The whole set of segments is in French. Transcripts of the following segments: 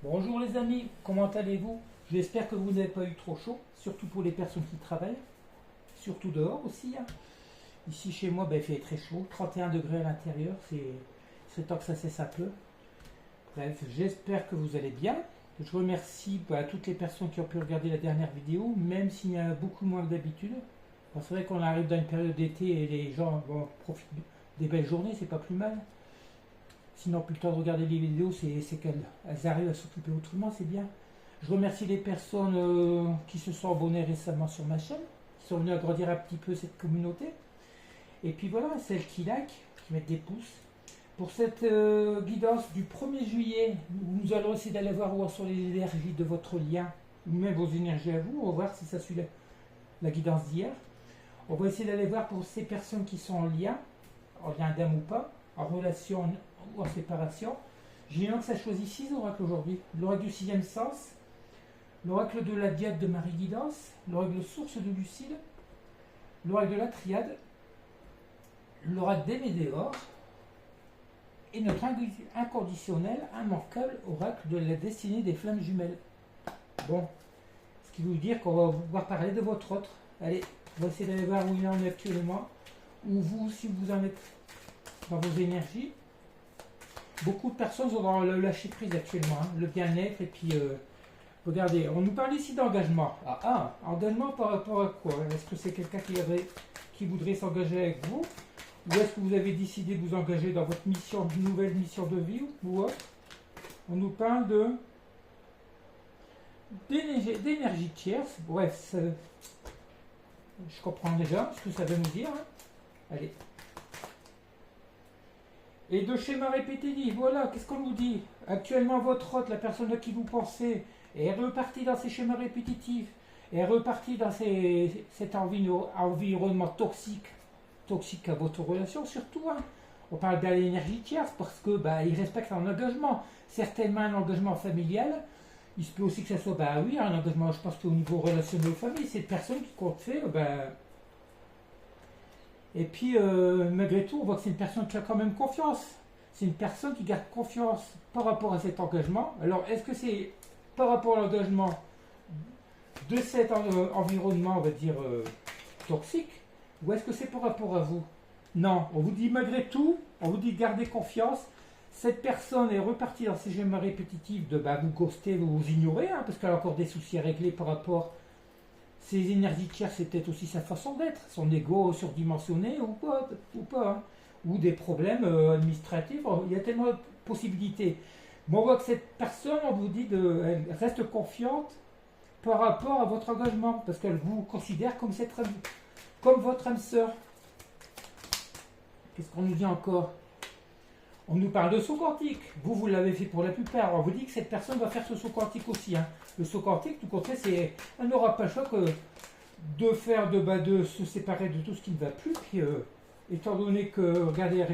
Bonjour les amis, comment allez-vous? J'espère que vous n'avez pas eu trop chaud, surtout pour les personnes qui travaillent, surtout dehors aussi, hein. Ici chez moi, il fait très chaud, 31 degrés à l'intérieur, c'est temps que ça cesse un peu. Bref, j'espère que vous allez bien. Je remercie toutes les personnes qui ont pu regarder la dernière vidéo, même s'il y en a beaucoup moins que d'habitude. Bon, c'est vrai qu'on arrive dans une période d'été et les gens profitent des belles journées, c'est pas plus mal. Sinon, plus le temps de regarder les vidéos, c'est qu'elles arrivent à s'occuper autrement, c'est bien. Je remercie les personnes qui se sont abonnées récemment sur ma chaîne, qui sont venues agrandir un petit peu cette communauté. Et puis voilà, celles qui like, qui mettent des pouces. Pour cette guidance du 1er juillet, nous allons essayer d'aller voir où sont les énergies de votre lien, ou même vos énergies à vous. On va voir si ça suit la guidance d'hier. On va essayer d'aller voir pour ces personnes qui sont en lien d'âme ou pas, en relation ou en séparation. J'ai que ça choisit 6 oracles aujourd'hui. L'oracle du sixième sens, l'oracle de la diade de Marie-Guidance, l'oracle source de Lucide, l'oracle de la triade, l'oracle des météores et notre inconditionnel, immanquable oracle de la destinée des flammes jumelles. Bon, ce qui veut dire qu'on va pouvoir parler de votre autre. Allez, on va essayer d'aller voir où il en est actuellement, ou vous, si vous en êtes dans vos énergies. Beaucoup de personnes sont dans le lâcher prise actuellement, hein, le bien-être, et puis regardez, on nous parle ici d'engagement. Engagement par rapport à quoi? Est-ce que c'est quelqu'un qui voudrait s'engager avec vous? Ou est-ce que vous avez décidé de vous engager dans votre nouvelle mission de vie ou autre? On nous parle d'énergie tierce. Bref, je comprends déjà ce que ça veut nous dire, hein. Allez. Et de schéma répétitif, voilà, qu'est-ce qu'on nous dit? Actuellement, votre hôte, la personne à qui vous pensez, est repartie dans ces schémas répétitifs, est repartie dans cet environnement toxique à votre relation, surtout, hein. On parle de l'énergie tierce parce que il respecte un engagement, certainement un engagement familial. Il se peut aussi que ça soit, un engagement, je pense qu'au niveau relationnel aux familles, c'est une personne qui compte faire, et puis, malgré tout, on voit que c'est une personne qui a quand même confiance. C'est une personne qui garde confiance par rapport à cet engagement. Alors, est-ce que c'est par rapport à l'engagement de cet environnement, on va dire, toxique, ou est-ce que c'est par rapport à vous? Non, on vous dit malgré tout, on vous dit de garder confiance. Cette personne est repartie dans ses schémas répétitifs de vous ghoster, vous ignorer, hein, parce qu'elle a encore des soucis à régler par rapport. Ses énergies tierces, c'est peut-être aussi sa façon d'être, son ego surdimensionné ou pas, hein. Ou des problèmes administratifs. Il y a tellement de possibilités. Bon, on voit que cette personne, on vous dit, elle reste confiante par rapport à votre engagement, parce qu'elle vous considère comme votre âme sœur. Qu'est-ce qu'on nous dit encore? On nous parle de saut quantique. Vous l'avez fait pour la plupart. On vous dit que cette personne va faire ce saut quantique aussi, hein. Le saut quantique, tout compte fait, elle n'aura pas le choix que de faire de se séparer de tout ce qui ne va plus. Puis, étant donné que, regardez,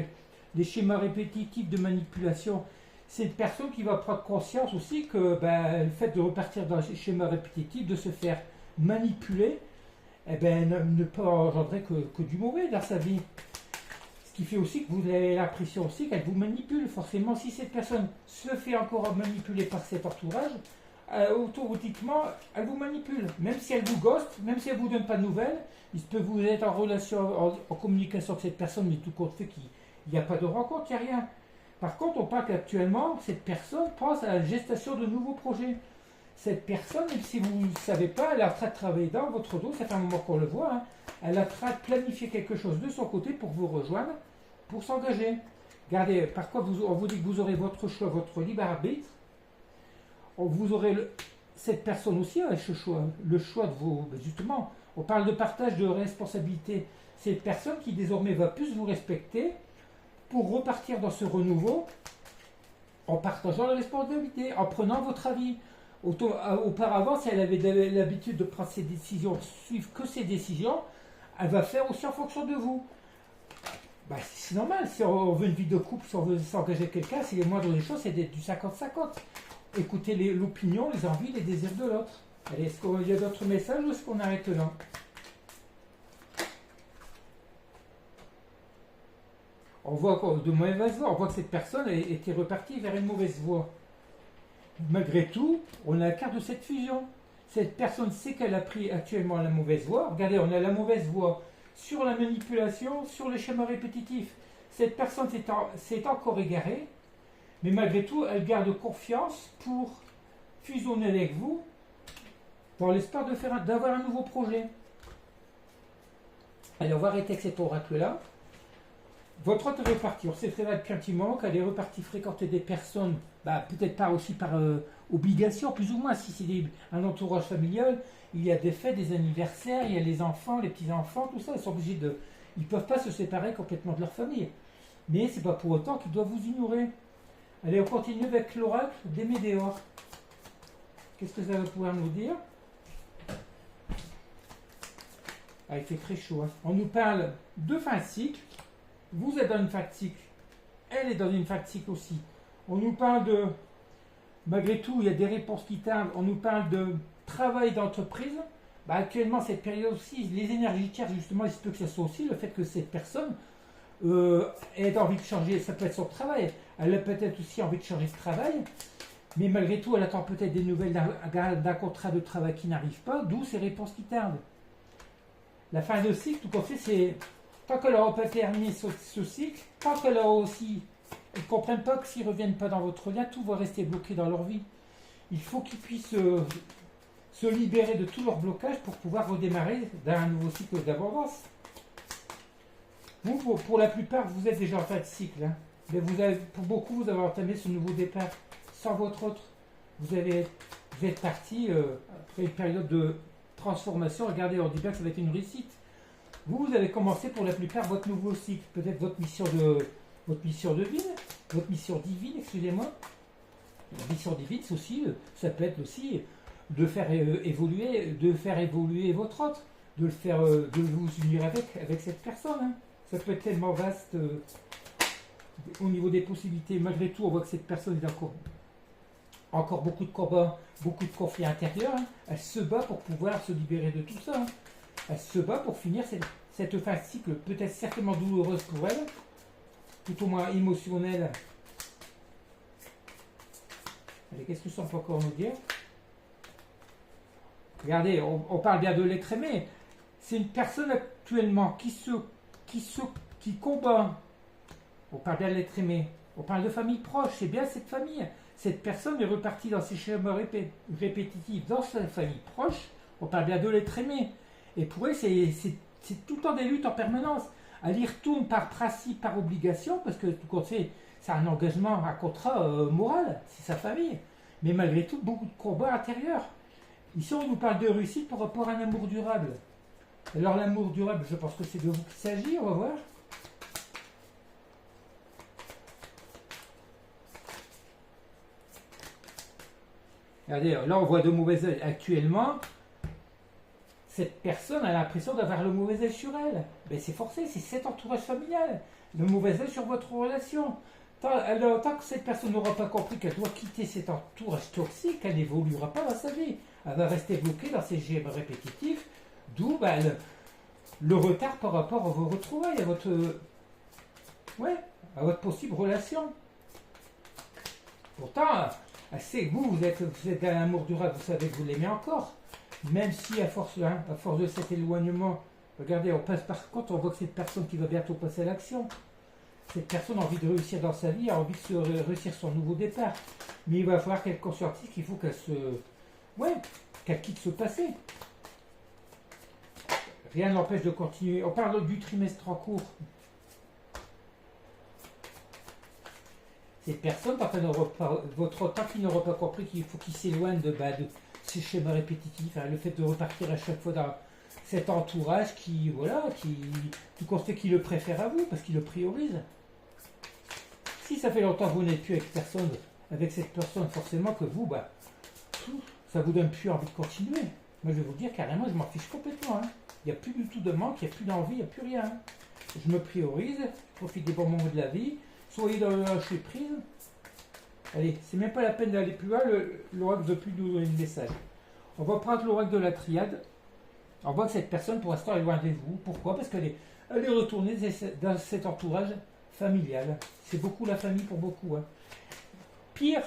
les schémas répétitifs de manipulation, c'est une personne qui va prendre conscience aussi que le fait de repartir dans ces schémas répétitifs, de se faire manipuler, ne peut engendrer que du mauvais dans sa vie. Ce qui fait aussi que vous avez l'impression aussi qu'elle vous manipule. Forcément, si cette personne se fait encore manipuler par cet entourage, automatiquement, elle vous manipule. Même si elle vous ghost, même si elle ne vous donne pas de nouvelles, il se peut que vous êtes en relation, en communication avec cette personne, mais tout compte fait qu'il n'y a pas de rencontre, il n'y a rien. Par contre, on parle qu'actuellement, cette personne pense à la gestation de nouveaux projets. Cette personne, même si vous ne savez pas, elle est en train de travailler dans votre dos, ça fait un moment qu'on le voit, hein. Elle est en train de planifier quelque chose de son côté pour vous rejoindre, pour s'engager. Regardez, par quoi on vous dit que vous aurez votre choix, votre libre arbitre. Vous aurez cette personne aussi avec ce choix, le choix de vos. Justement, on parle de partage de responsabilité. C'est une personne qui désormais va plus vous respecter pour repartir dans ce renouveau en partageant la responsabilité, en prenant votre avis. Auparavant, si elle avait l'habitude de prendre ses décisions, suivre que ses décisions, elle va faire aussi en fonction de vous. C'est normal, si on veut une vie de couple, si on veut s'engager avec quelqu'un, c'est les moindres des choses, c'est d'être du 50-50. Écoutez l'opinion, les envies, les désirs de l'autre. Allez, est-ce qu'il y a d'autres messages ou est-ce qu'on arrête là? On voit de mauvaise voie, on voit que cette personne était repartie vers une mauvaise voie. Malgré tout, on a la carte de cette fusion. Cette personne sait qu'elle a pris actuellement la mauvaise voie. Regardez, on a la mauvaise voie sur la manipulation, sur les schémas répétitifs. Cette personne s'est encore égarée, mais malgré tout, elle garde confiance pour fusionner avec vous dans l'espoir d'avoir un nouveau projet. Allez, on va arrêter avec cet oracle-là. Votre autre est reparti. On sait très bien depuis un petit moment qu'elle est repartie fréquenter des personnes, peut-être pas aussi par obligation, plus ou moins, si c'est un entourage familial, il y a des fêtes, des anniversaires, il y a les enfants, les petits-enfants, tout ça, ils sont obligés de... Ils ne peuvent pas se séparer complètement de leur famille. Mais c'est pas pour autant qu'ils doivent vous ignorer. Allez, on continue avec l'oracle des Médéores. Qu'est-ce que ça va pouvoir nous dire? Ah, il fait très chaud. Hein. On nous parle de fin de cycle. Vous êtes dans une fin de cycle. Elle est dans une fin de cycle aussi. On nous parle de... Malgré tout, il y a des réponses qui tardent. On nous parle de travail d'entreprise. Actuellement, cette période aussi, les énergies tierces, justement, il se peut que ça soit aussi le fait que cette personne ait envie de changer. Ça peut être son travail. Elle a peut-être aussi envie de changer de travail. Mais malgré tout, elle attend peut-être des nouvelles d'un contrat de travail qui n'arrive pas, d'où ces réponses qui tardent. La fin de cycle, tout compte fait, c'est tant qu'elle n'aura pas terminé ce cycle, tant qu'elle aura aussi... Ils ne comprennent pas que s'ils ne reviennent pas dans votre lien, tout va rester bloqué dans leur vie. Il faut qu'ils puissent se libérer de tous leurs blocages pour pouvoir redémarrer dans un nouveau cycle d'abondance. Vous, pour la plupart, vous êtes déjà en fin de cycle. Hein. Mais pour beaucoup, vous avez entamé ce nouveau départ sans votre autre. Vous êtes parti après une période de transformation. Regardez, on dit bien que ça va être une réussite. Vous avez commencé pour la plupart votre nouveau cycle. Peut-être votre mission divine, excusez-moi. La mission divine, c'est aussi, ça peut être aussi de faire évoluer votre autre, de vous unir avec cette personne. Hein. Ça peut être tellement vaste au niveau des possibilités. Malgré tout, on voit que cette personne a encore beaucoup de combats, beaucoup de conflits intérieurs. Hein. Elle se bat pour pouvoir se libérer de tout ça. Hein. Elle se bat pour finir cette fin de cycle, peut-être certainement douloureuse pour elle, tout au moins émotionnelle. Allez, qu'est-ce que ça peut encore nous dire? Regardez, on parle bien de l'être aimé. C'est une personne actuellement qui combat. On parle bien de l'être aimé. On parle de famille proche. C'est bien cette famille. Cette personne est repartie dans ses schémas répétitifs, dans sa famille proche. On parle bien de l'être aimé. Et pour elle, c'est tout le temps des luttes en permanence. Elle y retourne par principe, par obligation, parce que tout compte fait, c'est un engagement, un contrat moral, c'est sa famille. Mais malgré tout, beaucoup de combats intérieurs. Ici, on nous parle de réussite par rapport à un amour durable. Alors l'amour durable, je pense que c'est de vous qu'il s'agit, on va voir. Regardez, là on voit de mauvais œil. Actuellement, cette personne a l'impression d'avoir le mauvais œil sur elle. Ben, c'est forcé, c'est cet entourage familial. Le mauvais œil sur votre relation. Tant que cette personne n'aura pas compris qu'elle doit quitter cet entourage toxique, elle n'évoluera pas dans sa vie. Elle va rester bloquée dans ses schémas répétitifs, d'où le retard par rapport à vos retrouvailles, à votre possible relation. Pourtant, c'est vous êtes dans l'amour durable, vous savez que vous l'aimez encore. Même si à force de cet éloignement, regardez, on passe par contre, on voit que cette personne qui va bientôt passer à l'action. Cette personne a envie de réussir dans sa vie, a envie de réussir son nouveau départ. Mais il va falloir qu'elle conscientise qu'il faut qu'elle quitte ce passé. Rien n'empêche de continuer. On parle du trimestre en cours. Cette personne, tant qu'il n'aura pas compris qu'il faut qu'il s'éloigne de ces schémas répétitifs, hein, le fait de repartir à chaque fois dans cet entourage qui constate qu'il le préfère à vous, parce qu'il le priorise. Si ça fait longtemps que vous n'êtes plus avec cette personne, forcément que vous, ça vous donne plus envie de continuer. Moi, je vais vous dire carrément, je m'en fiche complètement. Hein. Il n'y a plus du tout de manque, il n'y a plus d'envie, il n'y a plus rien. Hein. Je me priorise, je profite des bons moments de la vie, soyez dans le lâcher prise. Allez, c'est même pas la peine d'aller plus loin, l'oracle ne veut plus nous donner le message. On va prendre l'oracle de la triade. On voit que cette personne, pour l'instant, est loin de vous. Pourquoi? Parce qu'elle est retournée dans cet entourage familial. C'est beaucoup la famille pour beaucoup. Hein. Pire,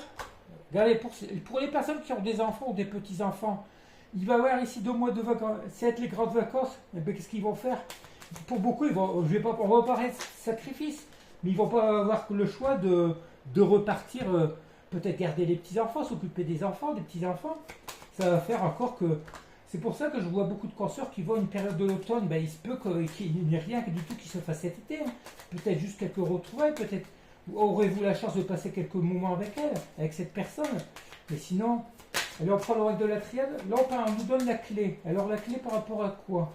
Regardez, pour les personnes qui ont des enfants ou des petits-enfants, il va y avoir ici 2 mois de vacances. C'est les grandes vacances. Eh ben, qu'est-ce qu'ils vont faire? Pour beaucoup, on va pas parler de sacrifice, mais ils vont pas avoir le choix de repartir, peut-être garder les petits-enfants, s'occuper des enfants, des petits-enfants. Ça va faire encore que... C'est pour ça que je vois beaucoup de consoeurs qui voient une période de l'automne, ben, il se peut qu'il n'y ait rien du tout qui se fasse cet été. Hein. Peut-être juste quelques retrouvailles, peut-être aurez-vous la chance de passer quelques moments avec elle, avec cette personne. Mais sinon, allez, on prend le règle de la triade. Là, on nous donne la clé. Alors, la clé par rapport à quoi?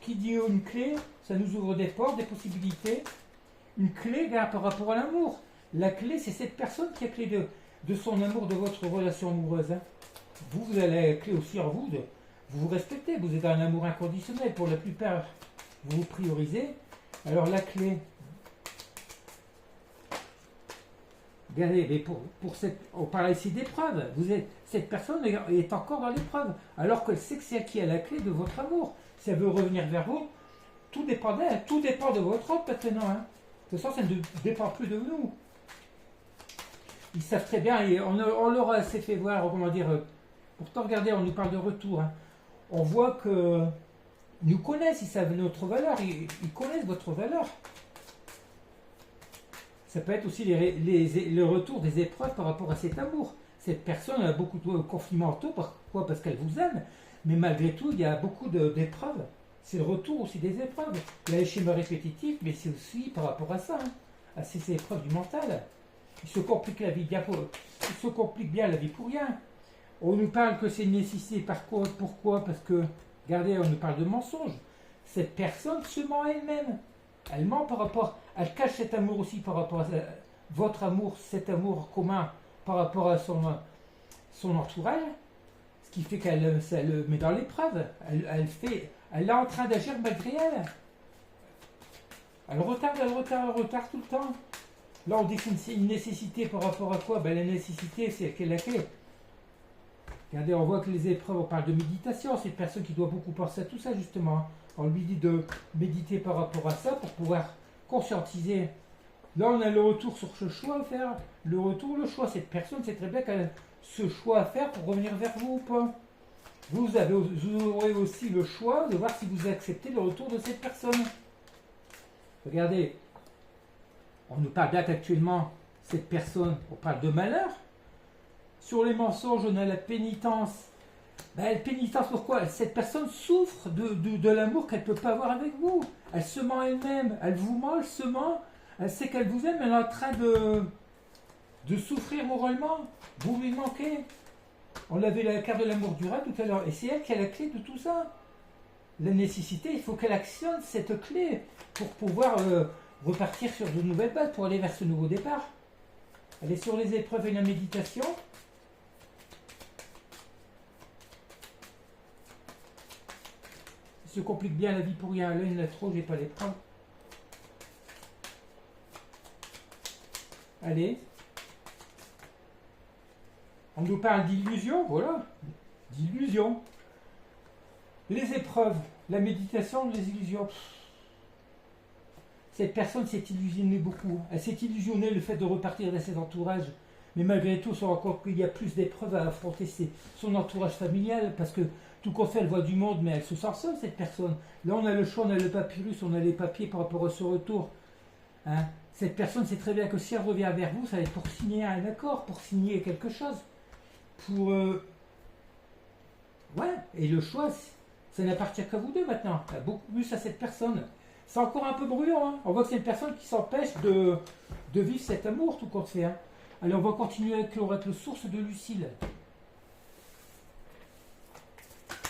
Qui dit une clé, ça nous ouvre des portes, des possibilités. Une clé, regarde, par rapport à l'amour. La clé, c'est cette personne qui a clé de son amour, de votre relation amoureuse. Hein. Vous avez la clé aussi en vous, vous vous respectez, vous êtes dans un amour inconditionnel. Pour la plupart, vous vous priorisez. Alors la clé, regardez, mais on parle ici d'épreuve. Cette personne est encore dans l'épreuve, alors qu'elle sait que c'est elle qui a la clé de votre amour. Si elle veut revenir vers vous, tout dépend d'elle, tout dépend de votre ordre maintenant. Hein. De toute façon, ça ne dépend plus de nous. Ils savent très bien, et on leur a assez fait voir, comment dire, pourtant regardez, on nous parle de retour. Hein. On voit que nous connaissent, ils savent notre valeur, ils connaissent votre valeur. Ça peut être aussi le retour des épreuves par rapport à cet amour. Cette personne a beaucoup de conflits mentaux, pourquoi? Parce qu'elle vous aime, mais malgré tout, il y a beaucoup d'épreuves. C'est le retour aussi des épreuves. Il y a les schémas répétitifs, mais c'est aussi par rapport à ça, hein, à ces épreuves du mental. Il se complique la vie bien pour rien. On nous parle que c'est une nécessité. Pourquoi? Parce que, regardez, on nous parle de mensonge. Cette personne se ment elle-même. Elle ment par rapport... Elle cache cet amour aussi par rapport à votre amour, cet amour commun par rapport à son entourage. Ce qui fait qu'elle le met dans l'épreuve. Elle est en train d'agir malgré elle. Elle retarde tout le temps. Là, on dit que c'est une nécessité par rapport à quoi? Ben, la nécessité, c'est quelle est la clé? Regardez, on voit que les épreuves, on parle de méditation. C'est une personne qui doit beaucoup penser à tout ça, justement. On lui dit de méditer par rapport à ça pour pouvoir conscientiser. Là, on a le retour sur ce choix à faire. Le retour, le choix. Cette personne, c'est très bien qu'elle a ce choix à faire pour revenir vers vous ou pas. Vous aurez aussi le choix de voir si vous acceptez le retour de cette personne. Regardez, on nous parle bien qu'actuellement, cette personne, on parle de malheur. Sur les mensonges, on a la pénitence. Ben, pénitence, pourquoi? Cette personne souffre de l'amour qu'elle ne peut pas avoir avec vous. Elle se ment elle-même. Elle vous ment, elle se ment. Elle sait qu'elle vous aime, elle est en train de souffrir moralement. Vous lui manquez. On avait la carte de l'amour durable tout à l'heure. Et c'est elle qui a la clé de tout ça. La nécessité, il faut qu'elle actionne cette clé pour pouvoir repartir sur de nouvelles bases, pour aller vers ce nouveau départ. Elle est sur les épreuves et la méditation. Il se complique bien la vie pour rien. Là, il y en a trop, je ne vais pas les prendre. Allez. On nous parle d'illusion, voilà. D'illusion. Les épreuves, la méditation, les illusions. Cette personne s'est illusionnée beaucoup. Elle s'est illusionnée le fait de repartir dans ses entourages. Mais malgré tout, on se rend compte qu'il y a plus d'épreuves à affronter son entourage familial. Parce que tout compte fait, elle voit du monde, mais elle se sent seule, cette personne. Là, on a le choix, on a le papyrus, on a les papiers par rapport à ce retour. Hein? Cette personne sait très bien que si elle revient vers vous, ça va être pour signer un accord, pour signer quelque chose. Pour... Ouais, et le choix, ça n'appartient qu'à vous deux maintenant. Il y a beaucoup plus à cette personne. C'est encore un peu bruyant. Hein. On voit que c'est une personne qui s'empêche de vivre cet amour, tout compte fait. Hein. Allez, on va continuer avec l'oracle source de Lucille.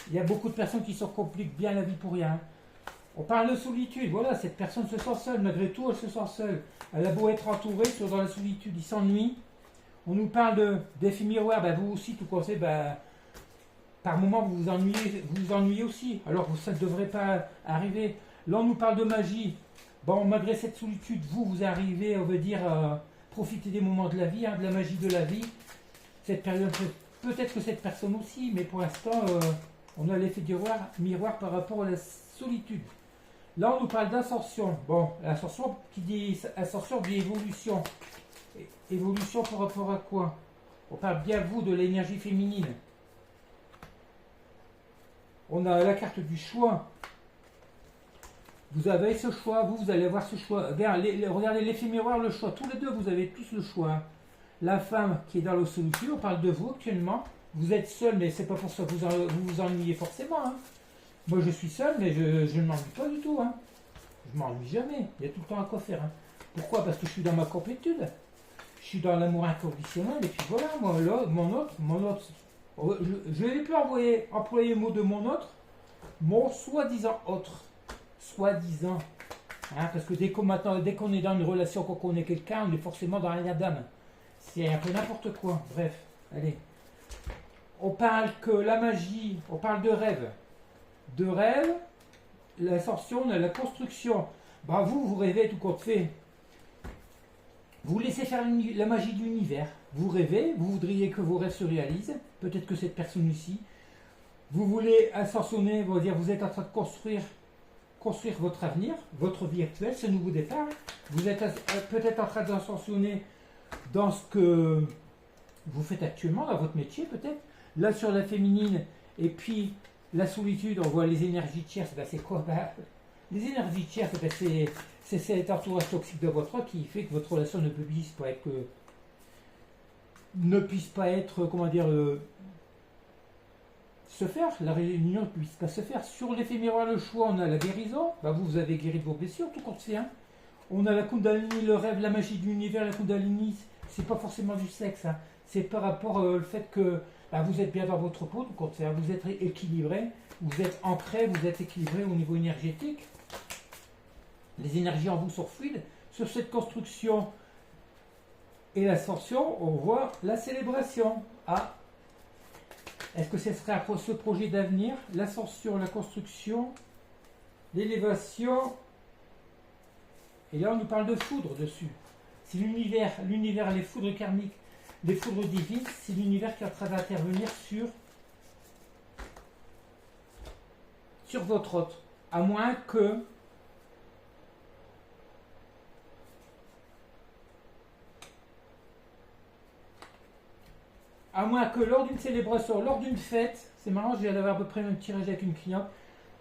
Il y a beaucoup de personnes qui se compliquent bien la vie pour rien. On parle de solitude. Voilà, cette personne se sent seule. Malgré tout, elle se sent seule. Elle a beau être entourée, soit dans la solitude, il s'ennuie. On nous parle d'effet miroir. Ben, vous aussi, tout compte fait, ben, par moment, vous vous ennuyez aussi. Alors, ça ne devrait pas arriver. Là, on nous parle de magie. Bon, malgré cette solitude, vous arrivez, on veut dire, profiter des moments de la vie, hein, de la magie de la vie. Cette période, peut-être que cette personne aussi, mais pour l'instant, on a l'effet miroir par rapport à la solitude. Là, on nous parle d'ascension. Bon, l'ascension, qui dit ascension, dit évolution. Évolution par rapport à quoi? On parle bien, vous, de l'énergie féminine. On a la carte du choix. Vous avez ce choix, vous allez avoir ce choix. Regardez l'effet miroir, le choix. Tous les deux, vous avez tous le choix. Hein. La femme qui est dans la solitude, on parle de vous actuellement. Vous êtes seul, mais c'est pas pour ça que vous vous ennuyez forcément. Hein. Moi, je suis seul, mais je ne m'ennuie pas du tout. Hein. Je m'ennuie jamais. Il y a tout le temps à quoi faire. Hein. Pourquoi? Parce que je suis dans ma complétude. Je suis dans l'amour inconditionnel. Et puis voilà, moi, là, mon autre. Je n'ai plus employer le mot de mon autre. Mon soi-disant autre. Soi-disant. Hein, parce que dès qu'on est dans une relation, qu'on connaît quelqu'un, on est forcément dans la dame. C'est un peu n'importe quoi. Bref, allez. On parle que la magie, on parle de rêve. De rêve, l'ascension, la construction. Bah vous rêvez tout compte fait. Vous laissez faire la magie de l'univers. Vous rêvez, vous voudriez que vos rêves se réalisent. Peut-être que cette personne ici, vous voulez ascensionner, vous êtes en train de construire votre avenir, votre vie actuelle, ce nouveau départ. Vous êtes peut-être en train d'ascensionner dans ce que vous faites actuellement, dans votre métier peut-être. Là sur la féminine, et puis la solitude, on voit les énergies tierces. Ben, c'est quoi? Les énergies tierces, c'est cet entourage toxique de votre vie qui fait que votre relation ne puisse pas être, comment dire, se faire, la réunion ne puisse pas se faire. Sur l'effet miroir, le choix, on a la guérison. Ben, vous avez guéri de vos blessures, tout compte fait. Hein. On a la Kundalini, le rêve, la magie de l'univers. La Kundalini, c'est pas forcément du sexe. Hein. C'est par rapport au fait que vous êtes bien dans votre peau, tout compte fait. Vous êtes équilibré, vous êtes ancré, vous êtes équilibré au niveau énergétique. Les énergies en vous sont fluides. Sur cette construction et l'ascension, on voit la célébration. Ah, est-ce que ce serait ce projet d'avenir? L'ascension, la construction, l'élévation. Et là, on nous parle de foudre dessus. C'est l'univers, les foudres karmiques, les foudres divines, c'est l'univers qui est en train d'intervenir sur votre hôte. À moins que lors d'une célébration, lors d'une fête, c'est marrant, j'ai à peu près le même tirage avec une cliente,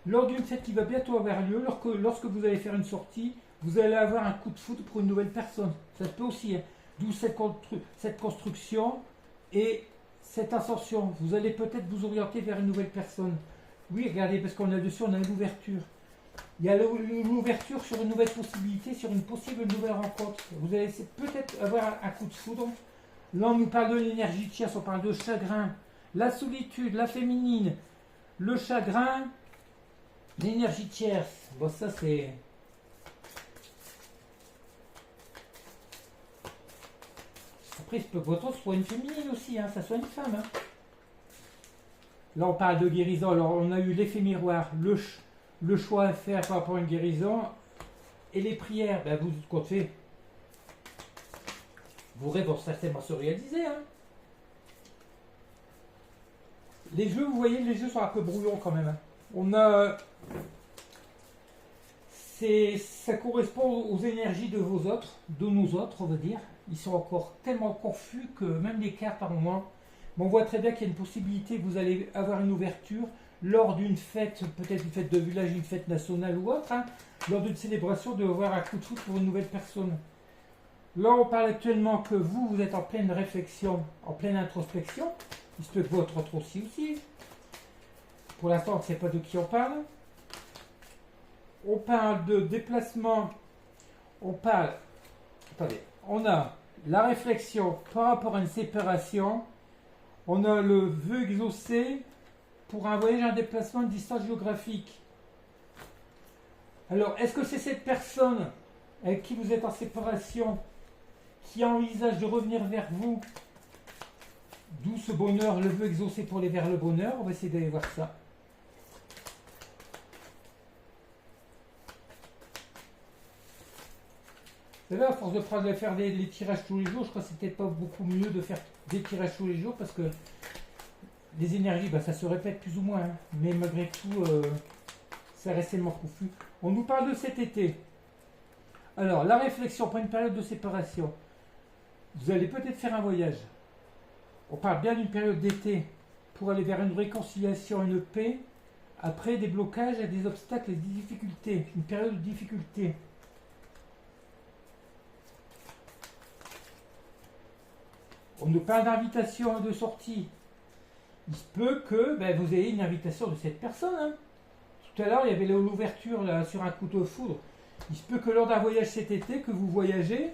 lors d'une fête qui va bientôt avoir lieu, lorsque vous allez faire une sortie, vous allez avoir un coup de foudre pour une nouvelle personne. Ça se peut aussi, hein. D'où cette construction et cette ascension. Vous allez peut-être vous orienter vers une nouvelle personne. Oui, regardez, parce qu'on a dessus, on a une ouverture. Il y a l'ouverture sur une nouvelle possibilité, sur une possible nouvelle rencontre. Vous allez peut-être avoir un coup de foudre. Là, on nous parle de l'énergie tierce, on parle de chagrin, la solitude, la féminine, le chagrin, l'énergie tierce. Bon, ça, c'est... Après, votre autre soit une féminine aussi, hein, ça soit une femme. Hein. Là, on parle de guérison. Alors, on a eu l'effet miroir, le choix à faire par rapport à une guérison et les prières. Ben, vous comptez. Vos rêves vont certainement se réaliser. Hein. Les jeux, vous voyez, les jeux sont un peu brouillons quand même. Hein. On a... Ça correspond aux énergies de vos autres, de nos autres, on va dire. Ils sont encore tellement confus que même les cartes par moment. On voit très bien qu'il y a une possibilité que vous allez avoir une ouverture lors d'une fête, peut-être une fête de village, une fête nationale ou autre, hein, lors d'une célébration, de voir un coup de foudre pour une nouvelle personne. Là, on parle actuellement que vous êtes en pleine réflexion, en pleine introspection. Il se peut que votre autre aussi. Pour l'instant, on ne sait pas de qui on parle. On parle de déplacement. Attendez. On a la réflexion par rapport à une séparation. On a le vœu exaucé pour un voyage, un déplacement de distance géographique. Alors, est-ce que c'est cette personne avec qui vous êtes en séparation qui envisage de revenir vers vous? D'où ce bonheur, le vœu exaucé pour aller vers le bonheur. On va essayer d'aller voir ça. Vous savez, à force de faire les tirages tous les jours, je crois que c'était pas beaucoup mieux de faire des tirages tous les jours parce que les énergies, ça se répète plus ou moins. Hein, mais malgré tout, ça reste tellement confus. On nous parle de cet été. Alors, la réflexion pour une période de séparation. Vous allez peut-être faire un voyage. On parle bien d'une période d'été pour aller vers une réconciliation, une paix, après des blocages et des obstacles et des difficultés, une période de difficulté. On nous parle d'invitation et de sortie. Il se peut que vous ayez une invitation de cette personne. Hein. Tout à l'heure, il y avait l'ouverture là, sur un couteau de foudre. Il se peut que lors d'un voyage cet été, que vous voyagez,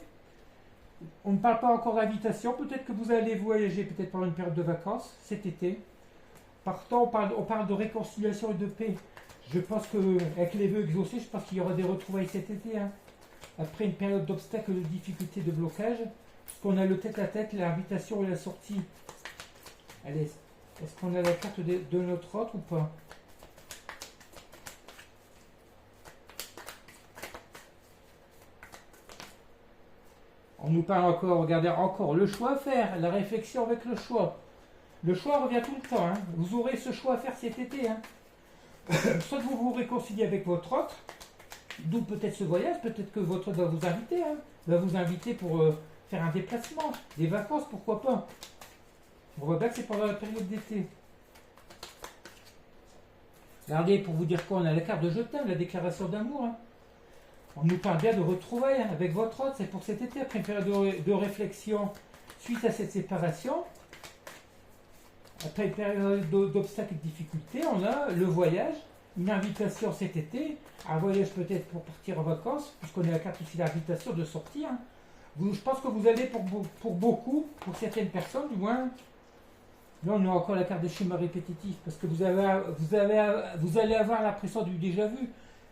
on ne parle pas encore d'invitation, peut-être que vous allez voyager, peut-être pendant une période de vacances cet été. Partant, on parle de réconciliation et de paix. Je pense qu'avec les vœux exaucés, je pense qu'il y aura des retrouvailles cet été. Hein. Après une période d'obstacles, de difficultés, de blocage, parce qu'on a le tête-à-tête, l'invitation et la sortie. Allez, est-ce qu'on a la carte de notre autre ou pas? On nous parle encore, regardez, encore le choix à faire, la réflexion avec le choix. Le choix revient tout le temps. Hein. Vous aurez ce choix à faire cet été. Hein. Soit vous vous réconciliez avec votre autre, d'où peut-être ce voyage, peut-être que votre autre va vous inviter. Hein. Va vous inviter pour faire un déplacement, des vacances, pourquoi pas. On voit bien que c'est pendant la période d'été. Regardez, pour vous dire quoi, on a la carte de je t'aime, la déclaration d'amour. Hein. On nous parle bien de retrouvailles hein, avec votre autre, c'est pour cet été, après une période de réflexion suite à cette séparation. Après une période d'obstacles et de difficultés, on a le voyage, une invitation cet été, un voyage peut-être pour partir en vacances, puisqu'on a la carte aussi d'invitation de sortir. Hein. Je pense que vous allez pour beaucoup, pour certaines personnes du moins, là on a encore la carte des schémas répétitifs, parce que vous allez avoir l'impression du déjà vu.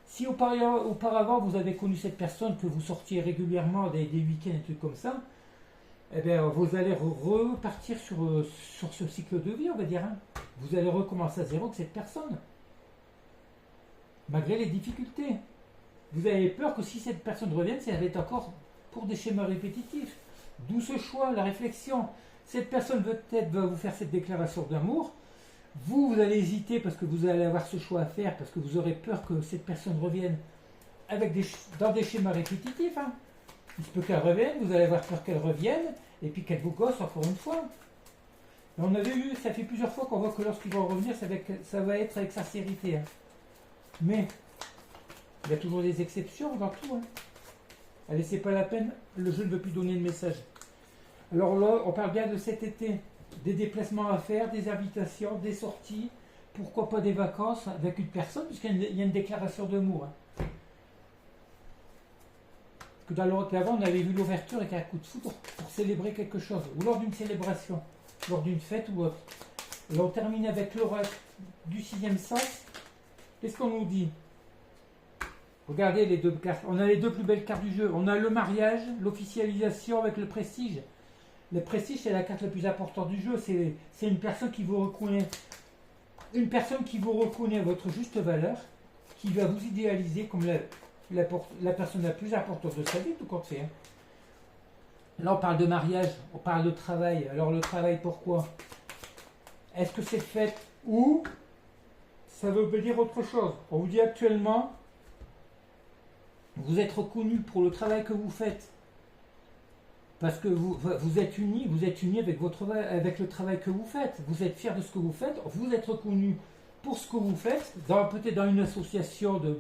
Si auparavant vous avez connu cette personne, que vous sortiez régulièrement des week-ends et trucs comme ça, eh bien, vous allez repartir sur ce cycle de vie, on va dire. Hein. Vous allez recommencer à zéro avec cette personne. Malgré les difficultés. Vous avez peur que si cette personne revienne, ça va être encore pour des schémas répétitifs. D'où ce choix, la réflexion. Cette personne peut-être va vous faire cette déclaration d'amour. Vous allez hésiter parce que vous allez avoir ce choix à faire, parce que vous aurez peur que cette personne revienne dans des schémas répétitifs. Hein. Il se peut qu'elle revienne, vous allez avoir peur qu'elle revienne, et puis qu'elle vous gosse encore une fois. Mais on avait vu, ça fait plusieurs fois qu'on voit que lorsqu'ils vont revenir, ça va être avec sincérité. Hein. Mais, il y a toujours des exceptions dans tout. Hein. Allez, c'est pas la peine, le jeu ne veut plus donner de message. Alors là, on parle bien de cet été, des déplacements à faire, des invitations, des sorties, pourquoi pas des vacances avec une personne, puisqu'il y a une déclaration d'amour. Hein. Que dans l'autre avant, on avait vu l'ouverture avec un coup de foudre pour célébrer quelque chose, ou lors d'une célébration, lors d'une fête ou autre. Et on termine avec l'oracle du sixième sens. Qu'est-ce qu'on nous dit? Regardez les deux cartes. On a les deux plus belles cartes du jeu. On a le mariage, l'officialisation avec le prestige. Le prestige, c'est la carte la plus importante du jeu. C'est une personne qui vous reconnaît. Une personne qui vous reconnaît à votre juste valeur, qui va vous idéaliser comme la personne la plus importante de sa vie, tout compte fait. Hein. Là, on parle de mariage, on parle de travail. Alors, le travail, pourquoi? Est-ce que c'est le fait ou ça veut dire autre chose? On vous dit actuellement, vous êtes reconnu pour le travail que vous faites. Parce que vous êtes unis avec le travail que vous faites. Vous êtes fiers de ce que vous faites. Vous êtes reconnu pour ce que vous faites, peut-être dans une association de...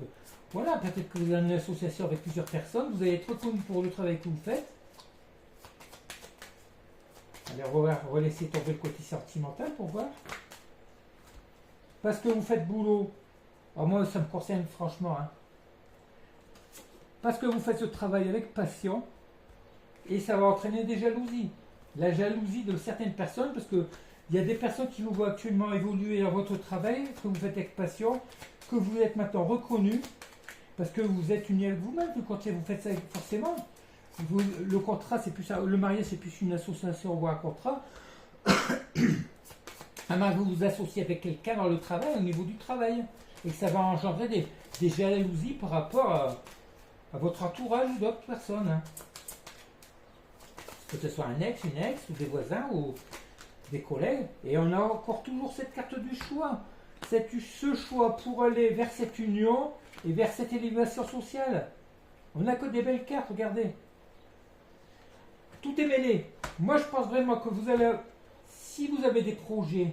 Voilà, peut-être que vous avez une association avec plusieurs personnes. Vous allez être reconnu pour le travail que vous faites. Allez, on va laisser tomber le côté sentimental pour voir. Parce que vous faites boulot. Alors moi, ça me concerne franchement. Hein. Parce que vous faites ce travail avec passion. Et ça va entraîner des jalousies. La jalousie de certaines personnes, parce que il y a des personnes qui vous voient actuellement évoluer dans votre travail, que vous faites avec passion, que vous êtes maintenant reconnu, parce que vous êtes unis avec vous-même. Quand vous faites ça forcément, le contrat, c'est plus ça. Le mariage, c'est plus une association ou un contrat. Vous vous associez avec quelqu'un dans le travail, au niveau du travail, et ça va engendrer des jalousies par rapport à votre entourage ou d'autres personnes. Hein. Que ce soit un ex, une ex, ou des voisins, ou des collègues. Et on a encore toujours cette carte du choix. Ce choix pour aller vers cette union et vers cette élévation sociale. On n'a que des belles cartes, regardez. Tout est mêlé. Moi, je pense vraiment que vous allez... si vous avez des projets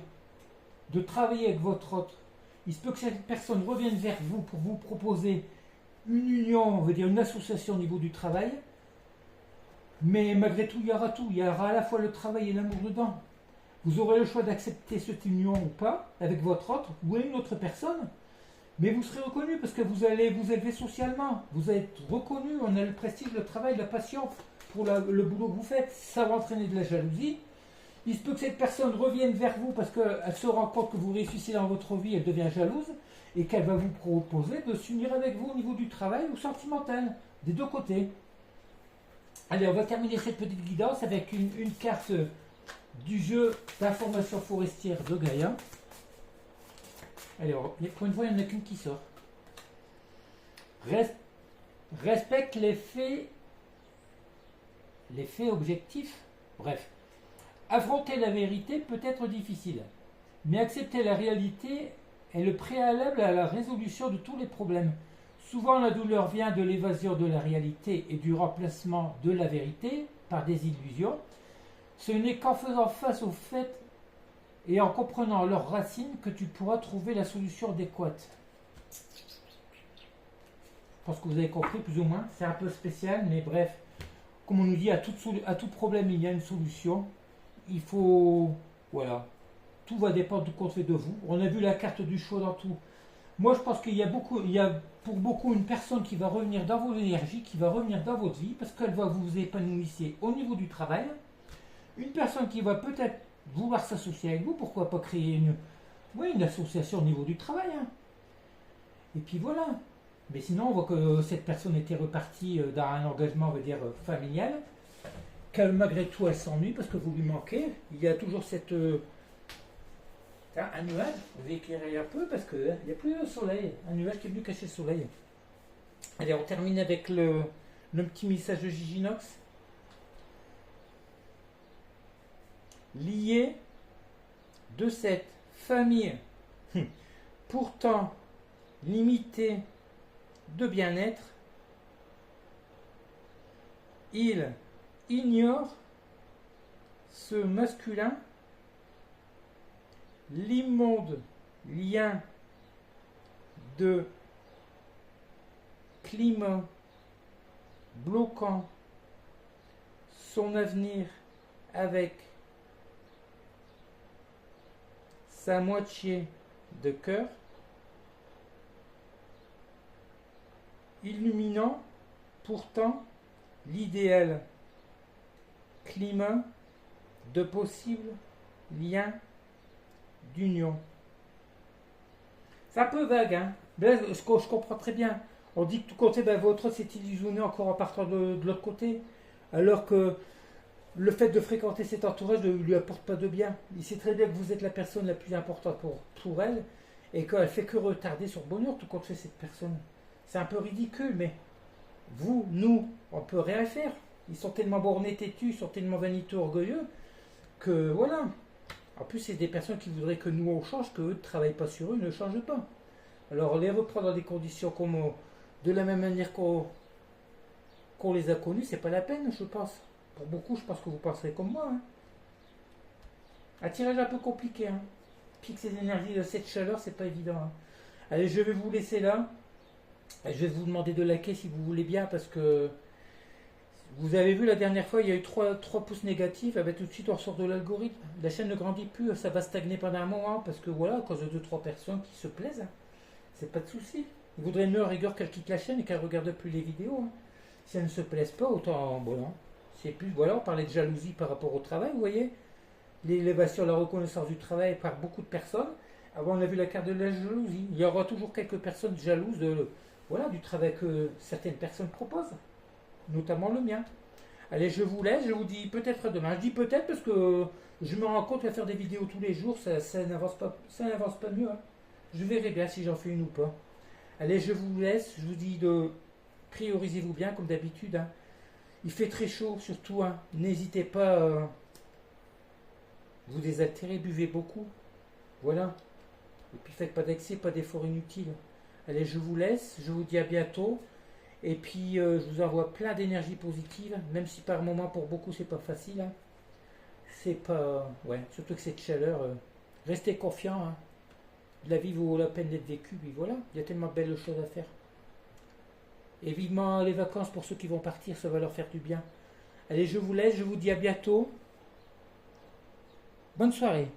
de travailler avec votre autre, il se peut que cette personne revienne vers vous pour vous proposer une union, on veut dire une association au niveau du travail. Mais malgré tout, il y aura tout. Il y aura à la fois le travail et l'amour dedans. Vous aurez le choix d'accepter cette union ou pas avec votre autre ou une autre personne. Mais vous serez reconnu parce que vous allez vous élever socialement. Vous allez être reconnu. On a le prestige, le travail, la passion pour le boulot que vous faites. Ça va entraîner de la jalousie. Il se peut que cette personne revienne vers vous parce qu'elle se rend compte que vous réussissez dans votre vie, elle devient jalouse et qu'elle va vous proposer de s'unir avec vous au niveau du travail ou sentimental, des deux côtés. Allez, on va terminer cette petite guidance avec une carte du jeu d'information forestière de Gaïa. Allez, pour une fois, il n'y en a qu'une qui sort. Respecte les faits objectifs. Bref. Affronter la vérité peut être difficile, mais accepter la réalité est le préalable à la résolution de tous les problèmes. Souvent, la douleur vient de l'évasion de la réalité et du remplacement de la vérité par des illusions. Ce n'est qu'en faisant face aux faits et en comprenant leurs racines que tu pourras trouver la solution adéquate. Je pense que vous avez compris plus ou moins. C'est un peu spécial, mais bref, comme on nous dit, à tout problème, il y a une solution. Il faut... Voilà. Tout va dépendre du qu'on fait de vous. On a vu la carte du choix dans tout. Moi, je pense qu'il y a pour beaucoup une personne qui va revenir dans vos énergies, qui va revenir dans votre vie, parce qu'elle va vous épanouir au niveau du travail. Une personne qui va peut-être vouloir s'associer avec vous, pourquoi pas créer une association au niveau du travail. Hein. Et puis voilà. Mais sinon, on voit que cette personne était repartie dans un engagement, on va dire, familial. Que malgré tout, elle s'ennuie parce que vous lui manquez. Il y a toujours cette... un nuage, vous éclairez un peu parce qu'il n'y a plus le soleil. Un nuage qui est venu cacher le soleil. Allez, on termine avec le petit message de Giginox. Lié de cette famille, pourtant limitée de bien-être, il ignore ce masculin, l'immonde lien de climat bloquant son avenir avec sa moitié de cœur, illuminant pourtant l'idéal climat de possibles liens d'union. C'est un peu vague, hein. Là, je comprends très bien. On dit que tout côté, votre s'est illusionné encore en partant de l'autre côté, alors que le fait de fréquenter cet entourage ne lui apporte pas de bien. Il sait très bien que vous êtes la personne la plus importante pour elle, et qu'elle fait que retarder son bonheur, tout compte fait cette personne. C'est un peu ridicule, mais vous, nous, on peut rien faire. Ils sont tellement bornés, têtus, ils sont tellement vaniteux, orgueilleux, que voilà. En plus, c'est des personnes qui voudraient que nous, on change, qu'eux ne travaillent pas sur eux, ne changent pas. Alors, les reprendre dans des conditions comme de la même manière qu'on les a connus, c'est pas la peine, je pense. Pour beaucoup, je pense que vous penserez comme moi. Hein. Un tirage un peu compliqué. Hein. Fixer les énergies de cette chaleur, c'est pas évident. Hein. Allez, je vais vous laisser là. Je vais vous demander de liker si vous voulez bien, parce que vous avez vu la dernière fois, il y a eu 3 pouces négatifs. Tout de suite, on ressort de l'algorithme. La chaîne ne grandit plus, ça va stagner pendant un moment, parce que voilà, à cause de 2-3 personnes qui se plaisent. Hein. C'est pas de souci. Ils voudraient mieux à rigueur qu'elle quitte la chaîne et qu'elle ne regarde plus les vidéos. Hein. Si elles ne se plaisent pas, autant. Bon, c'est plus. Voilà, on parlait de jalousie par rapport au travail, vous voyez. L'élévation, la reconnaissance du travail par beaucoup de personnes. Avant, on a vu la carte de la jalousie. Il y aura toujours quelques personnes jalouses du travail que certaines personnes proposent, notamment le mien. Allez, je vous laisse, je vous dis peut-être demain. Je dis peut-être parce que je me rends compte qu'à faire des vidéos tous les jours, ça n'avance pas mieux. Hein. Je verrai bien si j'en fais une ou pas. Allez, je vous laisse, je vous dis de priorisez-vous bien comme d'habitude. Hein. Il fait très chaud, surtout. Hein. N'hésitez pas vous désaltérer, buvez beaucoup. Voilà. Et puis faites pas d'excès, pas d'efforts inutiles. Allez, je vous laisse, je vous dis à bientôt. Et puis je vous envoie plein d'énergie positive, même si par moment pour beaucoup c'est pas facile. Hein. c'est pas... Ouais, surtout que cette chaleur, restez confiants, hein. La vie vaut la peine d'être vécue, puis voilà, il y a tellement de belles choses à faire. Et vivement les vacances pour ceux qui vont partir, ça va leur faire du bien. Allez, je vous laisse, je vous dis à bientôt. Bonne soirée.